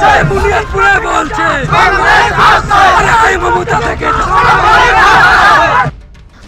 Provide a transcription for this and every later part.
বুনিয়াদপুরে বলছে মমতা থেকে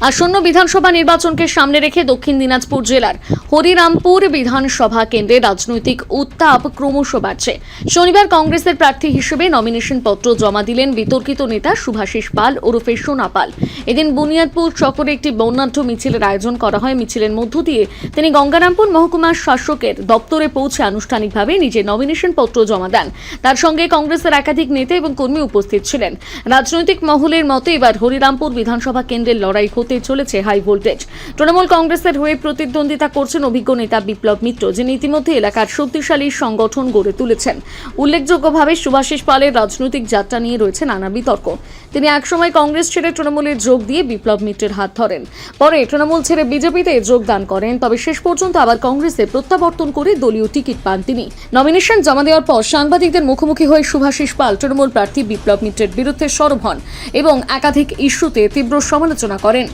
আসন্ন বিধানসভা নির্বাচনকে সামনে রেখে দক্ষিণ দিনাজপুর জেলার হরিরামপুর বিধানসভা কেন্দ্রে রাজনৈতিক উত্তাপ ক্রমশ বাড়ছে। শনিবার কংগ্রেসের প্রার্থী হিসেবে নমিনেশন পত্র জমা দিলেন বিতর্কিত নেতা শুভাশিস পাল ওরফে সোনা পাল। এদিন বুনিয়াদপুর চত্বরে একটি বর্ণাঢ্য মিছিলের আয়োজন করা হয়। মিছিলের মধ্য দিয়ে তিনি গঙ্গারামপুর মহকুমার শাসকের দপ্তরে পৌঁছে আনুষ্ঠানিকভাবে নিজের নমিনেশন পত্র জমা দেন। তার সঙ্গে কংগ্রেসের একাধিক নেতা এবং কর্মী উপস্থিত ছিলেন। রাজনৈতিক মহলের মতে এবার হরিরামপুর বিধানসভা কেন্দ্রের লড়াই হতে চলেছে হাই ভোল্টেজ। তৃণমূল কংগ্রেসের হয়ে প্রতিদ্বন্দ্বিতা করছেন অভিজ্ঞ নেতা বিপ্লব মিত্র, যিনি ইতিমধ্যে এলাকার শক্তিশালী সংগঠন গড়ে তুলেছেন। উল্লেখযোগ্যভাবে শুভাশিস পালের রাজনৈতিক যাত্রা নিয়ে রয়েছে নানা বিতর্ক। তিনি একসময় কংগ্রেস ছেড়ে তৃণমূলে যোগ দিয়ে বিপ্লব মিত্রের হাত ধরেন, পরে তৃণমূল ছেড়ে বিজেপিতে যোগদান করেন, তবে শেষ পর্যন্ত আবার কংগ্রেসে প্রত্যাবর্তন করে দলীয় টিকিট পান তিনি। নমিনেশন জমা দেওয়ার পর সাংবাদিকদের মুখোমুখি হয়ে শুভাশিস পাল তৃণমূল প্রার্থী বিপ্লব মিত্রের বিরুদ্ধে সরব হন এবং একাধিক ইস্যুতে তীব্র সমালোচনা করেন।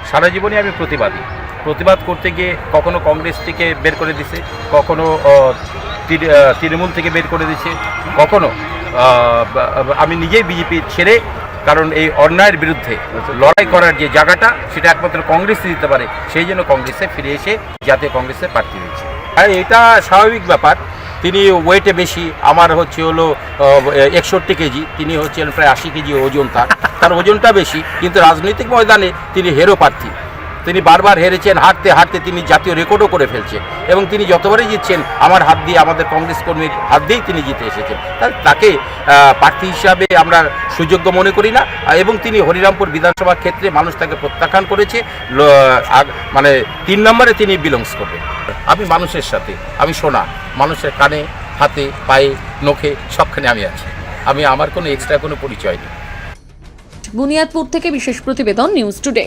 সারা জীবনে আমি প্রতিবাদ করতে গিয়ে কখনো কংগ্রেস থেকে বের করে দিছে, কখনো তৃণমূল থেকে বের করে দিছে, কখনো আমি নিজেই বিজেপি ছেড়ে, কারণ এই অন্যায়ের বিরুদ্ধে লড়াই করার যে জায়গাটা সেটা একমাত্র কংগ্রেসই দিতে পারে, সেই জন্য কংগ্রেসে ফিরে এসে জাতীয় কংগ্রেসের প্রার্থী হয়েছে। আর এটা স্বাভাবিক ব্যাপার। তিনি ওয়েটে বেশি, আমার হলো 61 কেজি, তিনি হচ্ছেন প্রায় 80 কেজি ওজন। তার ওজনটা বেশি, কিন্তু রাজনৈতিক ময়দানে তিনি হেরো প্রার্থী। তিনি বারবার হেরেছেন, হারতে হারতে তিনি জাতীয় রেকর্ডও করে ফেলছেন এবং তিনি যতবারই জিতছেন আমার হাত দিয়ে, আমাদের কংগ্রেস কর্মীর হাত দিয়েই তিনি জিতে এসেছেন। তাকে প্রার্থী হিসাবে আমরা সুযোগ্য মনে করি না এবং তিনি হরিরামপুর বিধানসভা ক্ষেত্রে মানুষ তাকে প্রত্যাখ্যান করেছে, মানে 3 নম্বরে তিনি বিলংস করবেন। আমি মানুষের সাথে, আমি শোনা মানুষের কানে, হাতে, পায়ে, নখে সবখানে আমি আছি। আমার কোনো এক্সট্রা কোনো পরিচয় নেই। বুনিয়াদপুর থেকে বিশেষ প্রতিবেদন, নিউজ টুডে।